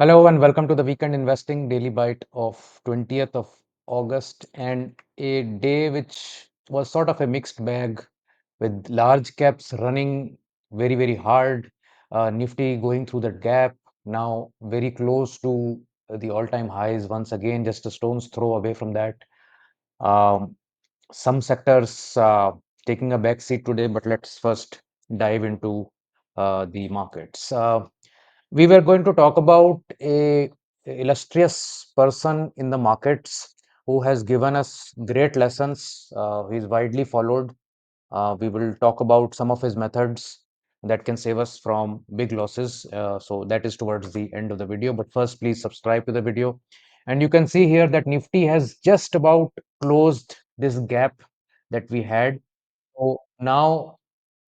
Hello and welcome to the Weekend Investing Daily Byte of 20th of August, and a day which was sort of a mixed bag with large caps running very hard, Nifty going through that gap, now very close to the all-time highs once again, just a stone's throw away from that. Um, some sectors taking a back seat today, but let's first dive into the markets. We were going to talk about a illustrious person in the markets who has given us great lessons. He is widely followed. We will talk about some of his methods that can save us from big losses. So that is towards the end of the video. But first, please subscribe to the video. And you can see here that Nifty has just about closed this gap that we had. So now,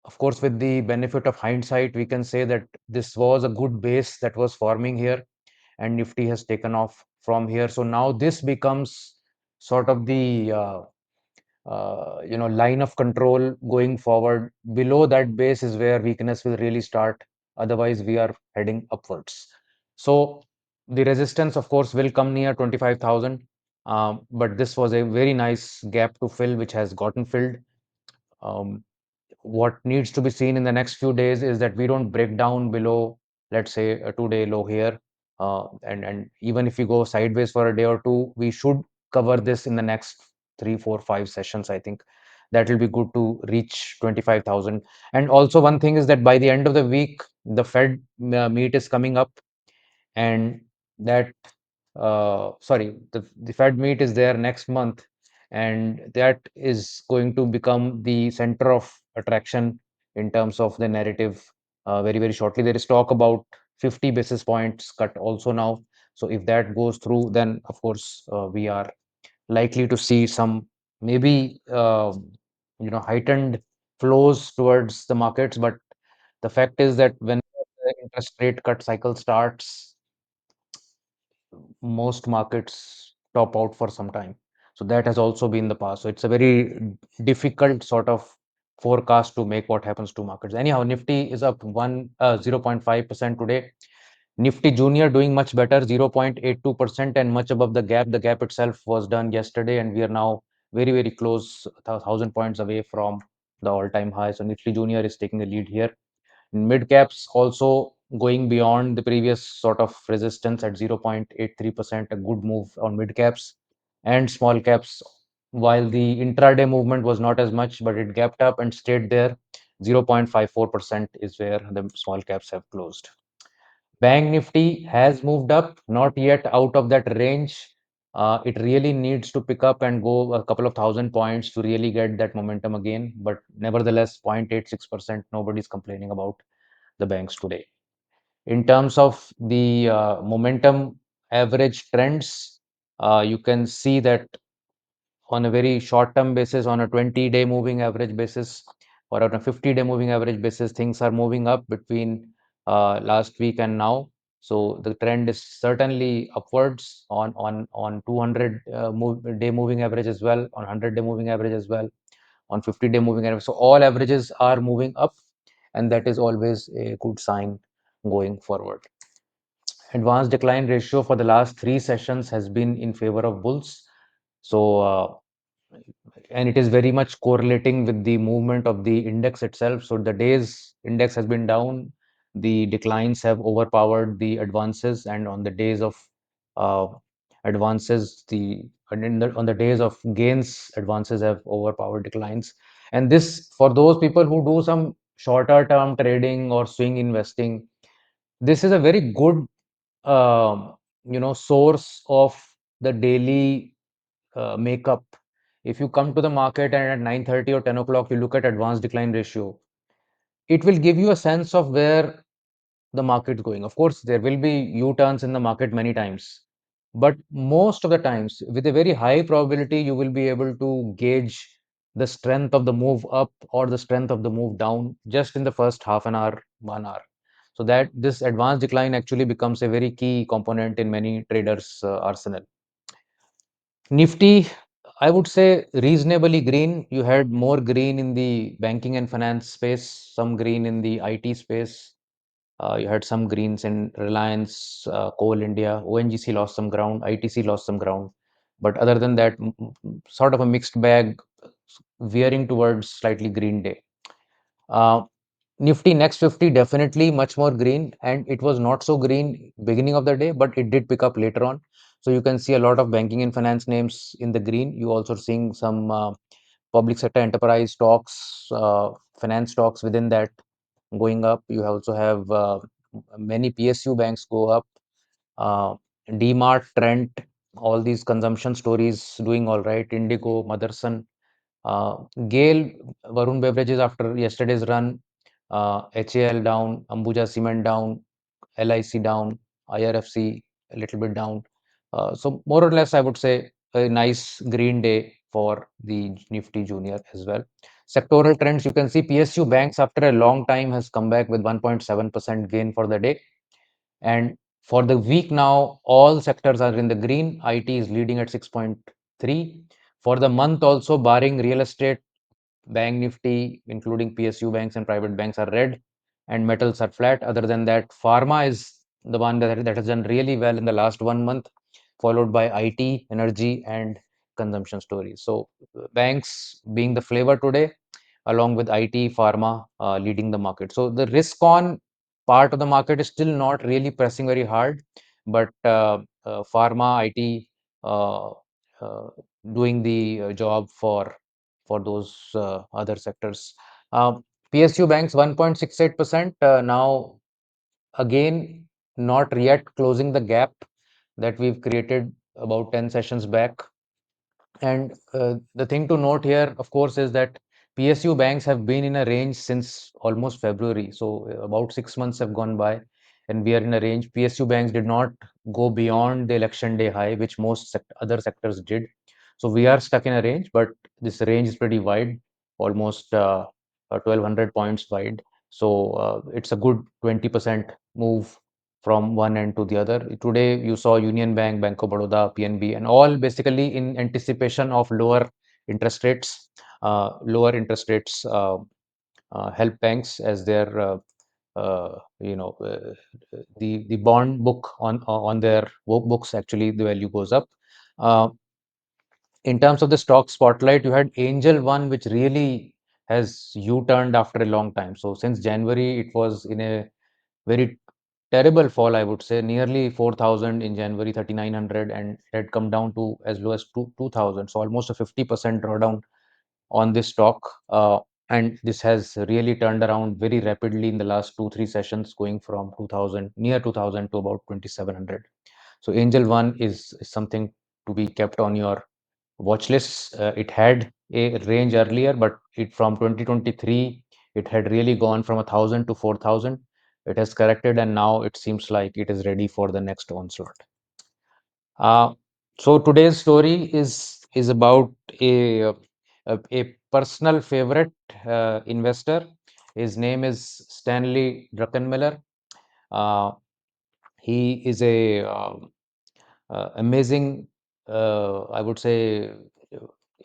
of course, with the benefit of hindsight, we can say that this was a good base that was forming here, and Nifty has taken off from here. So now this becomes sort of the line of control going forward. Below that base is where weakness will really start. Otherwise, we are heading upwards. So the resistance, of course, will come near 25,000. But this was a very nice gap to fill, which has gotten filled. Um, what needs to be seen in the next few days is that we don't break down below, let's say, a 2-day low here. And even if we go sideways for a day or two, we should cover this in the next 3, 4, 5 sessions. I think that will be good to reach 25,000. And also, one thing is that by the end of the week, the Fed meet is coming up, and that the Fed meet is there next month, and that is going to become the center of attraction in terms of the narrative very shortly. There is talk about 50 basis points cut also now. So if that goes through, then of course we are likely to see some maybe heightened flows towards the markets. But the fact is that when the interest rate cut cycle starts, most markets top out for some time. So that has also been the past. So it's a very difficult sort of forecast to make what happens to markets. Anyhow, Nifty is up 0.5% today. Nifty Junior doing much better, 0.82% and much above the gap. The gap itself was done yesterday, and we are now very close, 1,000 points away from the all-time high. So Nifty Junior is taking the lead here. Mid caps also going beyond the previous sort of resistance at 0.83%, a good move on mid caps. And small caps, while the intraday movement was not as much, but it gapped up and stayed there. 0.54% is where the small caps have closed. Bank Nifty has moved up, not yet out of that range. It really needs to pick up and go a couple of 1,000 points to really get that momentum again. But nevertheless, 0.86%, nobody's complaining about the banks today. In terms of the momentum average trends, you can see that on a very short-term basis, on a 20-day moving average basis, or on a 50-day moving average basis, things are moving up between last week and now. So the trend is certainly upwards on 200 day moving average as well, on 100-day moving average as well, on 50-day moving average. So all averages are moving up, and that is always a good sign going forward. Advanced decline ratio for the last 3 sessions has been in favor of bulls. So, and it is very much correlating with the movement of the index itself. So the days index has been down, the declines have overpowered the advances, and on the days of uh, advances, on the days of gains, advances have overpowered declines. And this, for those people who do some shorter term trading or swing investing, this is a very good source of the daily makeup. If you come to the market and at 9:30 or 10 o'clock you look at advanced decline ratio, it will give you a sense of where the market's going. Of course, there will be U-turns in the market many times, but most of the times, with a very high probability, you will be able to gauge the strength of the move up or the strength of the move down just in the first half an hour, 1 hour. So that this advanced decline actually becomes a very key component in many traders' arsenal. Nifty, I would say reasonably green. You had more green in the banking and finance space, some green in the IT space, You had some greens in Reliance, Coal India, ONGC lost some ground, ITC lost some ground. But other than that, sort of a mixed bag, veering towards slightly green day. Uh, Nifty next 50 definitely much more green, and it was not so green beginning of the day, but it did pick up later on. So you can see a lot of banking and finance names in the green. You also seeing some public sector enterprise stocks, finance stocks within that going up. You also have many PSU banks go up. Uh, DMart, Trent, all these consumption stories doing all right. Indigo, Motherson, uh, Gale, Varun Beverages after yesterday's run, HAL down, Ambuja Cement down, LIC down, IRFC a little bit down. So more or less, I would say a nice green day for the Nifty Junior as well. Sectoral trends, you can see PSU Banks after a long time has come back with 1.7% gain for the day. And for the week now, all sectors are in the green. IT is leading at 6.3. For the month also, barring real estate, Bank Nifty, including PSU banks and private banks, are red, and metals are flat. Other than that, pharma is the one that has done really well in the last 1 month, followed by IT, energy, and consumption stories. So, banks being the flavor today, along with IT, pharma leading the market. So, the risk on part of the market is still not really pressing very hard, but pharma, IT, uh, uh, doing the job for those other sectors. PSU banks 1.68%. Now, again, not yet closing the gap that we've created about 10 sessions back. And the thing to note here, of course, is that PSU banks have been in a range since almost February. So about 6 months have gone by, and we are in a range. PSU banks did not go beyond the election day high, which most other sectors did. So we are stuck in a range, but this range is pretty wide, almost 1200 points wide. So it's a good 20% move from one end to the other. Today, you saw Union Bank, Bank of Baroda, PNB, and all basically in anticipation of lower interest rates. Lower interest rates help banks as their the bond book on their books, actually the value goes up. Uh, in terms of the stock spotlight, you had AngelOne, which really has U-turned after a long time. So since January, it was in a very terrible fall, I would say, nearly 4,000 in January, 3,900, and it had come down to as low as 2,000. So almost a 50% drawdown on this stock. And this has really turned around very rapidly in the last 2, 3 sessions, going from 2,000, near 2,000 to about 2,700. So AngelOne is something to be kept on your watch lists. It had a range earlier, but it from 2023, it had really gone from 1,000 to 4,000. It has corrected, and now it seems like it is ready for the next onslaught. Uh, so today's story is about a personal favorite investor. His name is Stanley Druckenmiller. Uh, he is a amazing, I would say,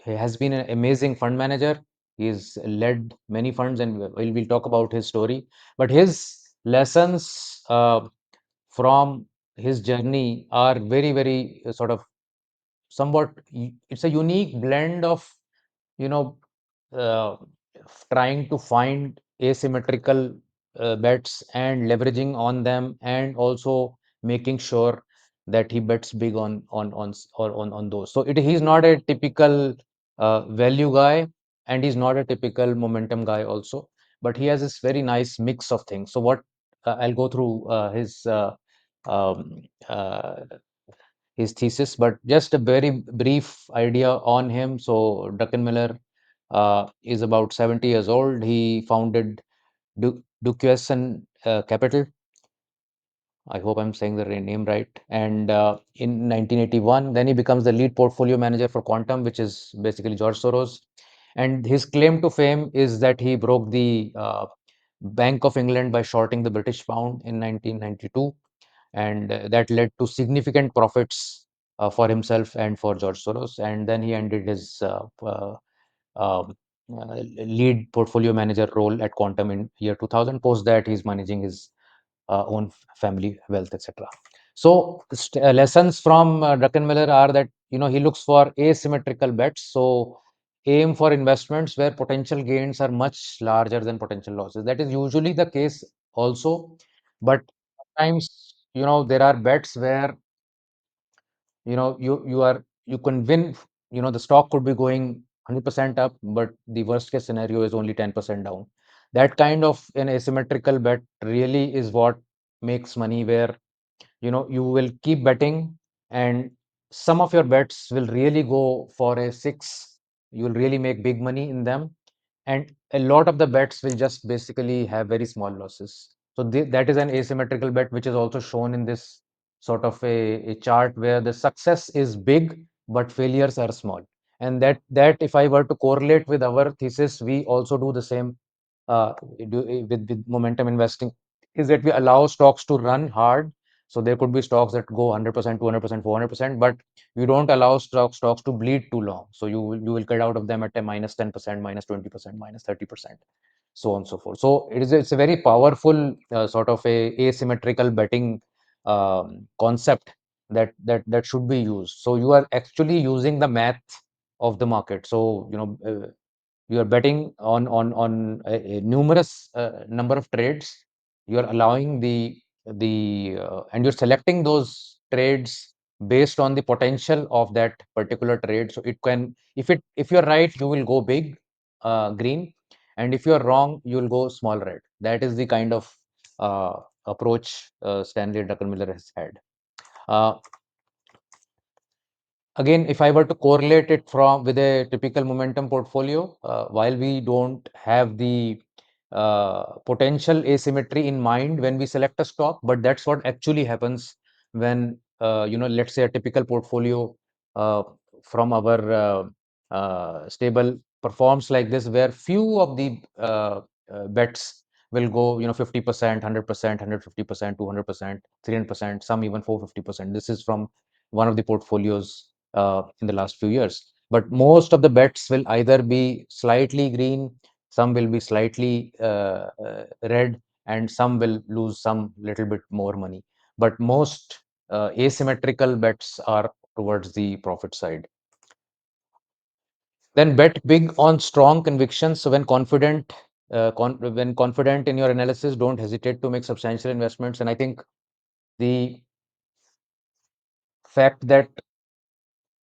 he has been an amazing fund manager. He's led many funds, and we'll talk about his story. But his lessons from his journey are very, very sort of somewhat, it's a unique blend of, you know, uh, trying to find asymmetrical bets and leveraging on them, and also making sure that he bets big on those. So he's not a typical value guy, and he's not a typical momentum guy also, but he has this very nice mix of things. So what I'll go through his um, uh, his thesis, but just a very brief idea on him. So Druckenmiller is about 70 years old. He founded Duquesne Capital. I hope I'm saying the name right. And in 1981, then he becomes the lead portfolio manager for Quantum, which is basically George Soros. And his claim to fame is that he broke the Bank of England by shorting the British pound in 1992, and that led to significant profits for himself and for George Soros. And then he ended his um, lead portfolio manager role at Quantum in year 2000. Post that, he's managing his own family wealth, etc. So lessons from Druckenmiller are that he looks for asymmetrical bets. So aim for investments where potential gains are much larger than potential losses. That is usually the case also, but sometimes there are bets where you can win. The stock could be going 100% up, but the worst case scenario is only 10% down. That kind of an asymmetrical bet really is what makes money, where you will keep betting, and some of your bets will really go for a six. You will really make big money in them, and a lot of the bets will just basically have very small losses. So that is an asymmetrical bet, which is also shown in this sort of a chart, where the success is big but failures are small. And that if I were to correlate with our thesis, we also do the same with momentum investing, is that we allow stocks to run hard. So there could be stocks that go 100%, 200%, 400%, but you don't allow stocks to bleed too long. So you will get out of them at a minus 10%, minus 20%, minus 30%, so on and so forth. So it's a very powerful sort of a asymmetrical betting concept that should be used. So you are actually using the math of the market. So you are betting on a numerous number of trades. You are allowing the and you're selecting those trades based on the potential of that particular trade. So it can, if you're right, you will go big, green, and if you're wrong, you will go small red. That is the kind of uh, approach Stanley Druckenmiller has had. Uh, Again, if I were to correlate it from with a typical momentum portfolio, while we don't have the potential asymmetry in mind when we select a stock, but that's what actually happens when let's say a typical portfolio uh, from our stable performs like this, where few of the bets will go 50%, 100%, 150%, 200%, 300%, some even 450%. This is from one of the portfolios in the last few years. But most of the bets will either be slightly green, some will be slightly red, and some will lose some little bit more money. But most asymmetrical bets are towards the profit side. Then bet big on strong convictions. So when confident in your analysis, don't hesitate to make substantial investments. And I think the fact that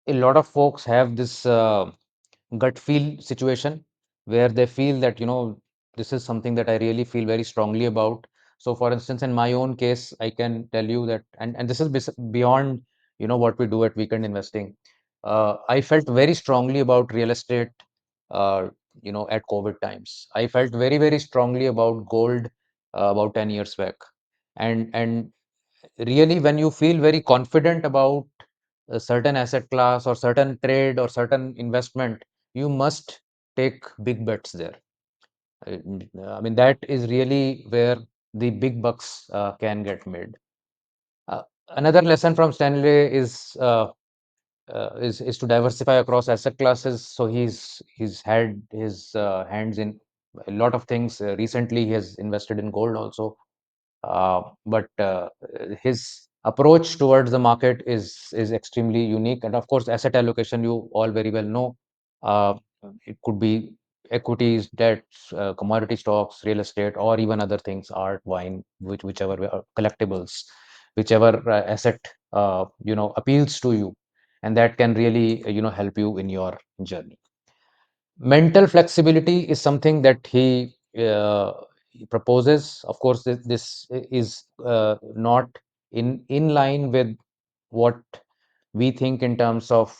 a lot of folks have this gut feel situation, where they feel that this is something that I really feel very strongly about. So for instance, in my own case, I can tell you that, and this is beyond what we do at Weekend Investing. I felt very strongly about real estate uh, at COVID times. I felt very, very strongly about gold about 10 years back. And really, when you feel very confident about a certain asset class or certain trade or certain investment, you must take big bets there. I mean, that is really where the big bucks can get made. Uh, Another lesson from Stanley is to diversify across asset classes. So he's had his hands in a lot of things. Recently, he has invested in gold also. But his approach towards the market is extremely unique. And of course, asset allocation, you all very well know. Uh, it could be equities, debts, commodity stocks, real estate, or even other things, art, wine, whichever collectibles, whichever asset appeals to you, and that can really help you in your journey. Mental flexibility is something that he proposes. Of course, this is not in line with what we think in terms of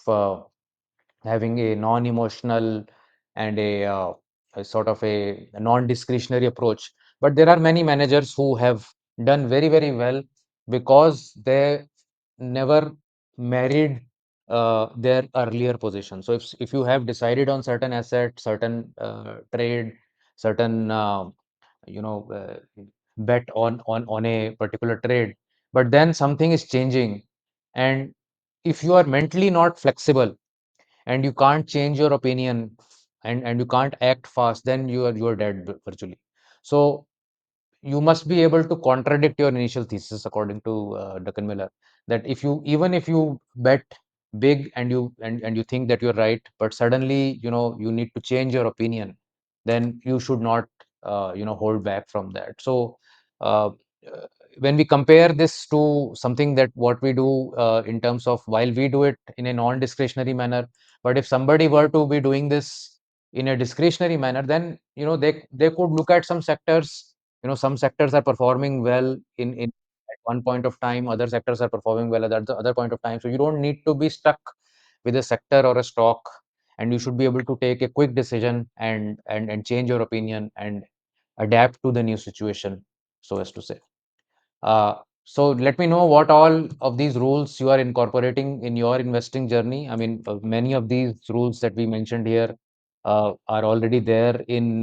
having a non-emotional and a sort of a non-discretionary approach. But there are many managers who have done very, very well because they never married their earlier position. So if you have decided on certain asset, certain trade, certain you know bet on a particular trade, but then something is changing, and if you are mentally not flexible and you can't change your opinion, and you can't act fast, then you are dead virtually. So you must be able to contradict your initial thesis, according to Duncan Miller, that if you, even if you bet big and you think that you're right, but suddenly, you need to change your opinion, then you should not, hold back from that. So uh, uh, when we compare this to something that what we do in terms of, while we do it in a non-discretionary manner, but if somebody were to be doing this in a discretionary manner, then they could look at some sectors. Some sectors are performing well in at one point of time, other sectors are performing well at the other point of time. So you don't need to be stuck with a sector or a stock, and you should be able to take a quick decision and change your opinion and adapt to the new situation, so as to say. So let me know what all of these rules you are incorporating in your investing journey. I mean, many of these rules that we mentioned here are already there in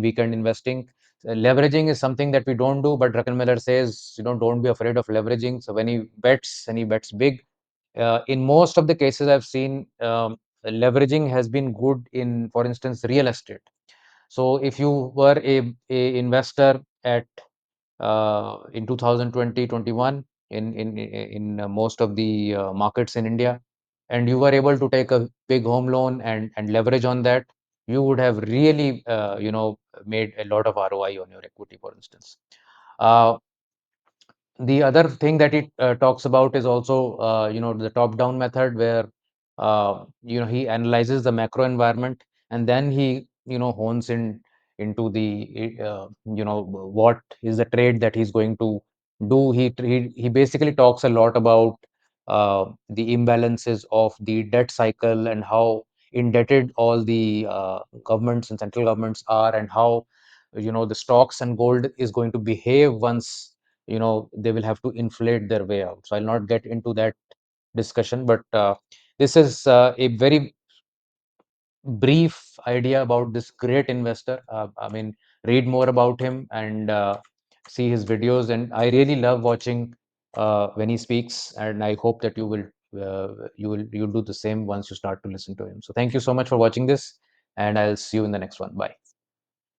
weekend investing. Leveraging is something that we don't do, but Druckenmiller says, don't be afraid of leveraging. So when he bets big, in most of the cases I've seen, leveraging has been good in, for instance, real estate. So if you were a investor at in 2020-21 in most of the markets in India, and you were able to take a big home loan and leverage on that, you would have really made a lot of ROI on your equity, for instance. Uh, the other thing that it talks about is also the top down method, where he analyzes the macro environment, and then he hones in into the what is the trade that he's going to do. He basically talks a lot about the imbalances of the debt cycle, and how indebted all the governments and central governments are, and how the stocks and gold is going to behave once they will have to inflate their way out. So I'll not get into that discussion, but this is a very brief idea about this great investor. I mean, read more about him and see his videos, and I really love watching when he speaks, and I hope that you'll do the same once you start to listen to him. So thank you so much for watching this, and I'll see you in the next one. Bye.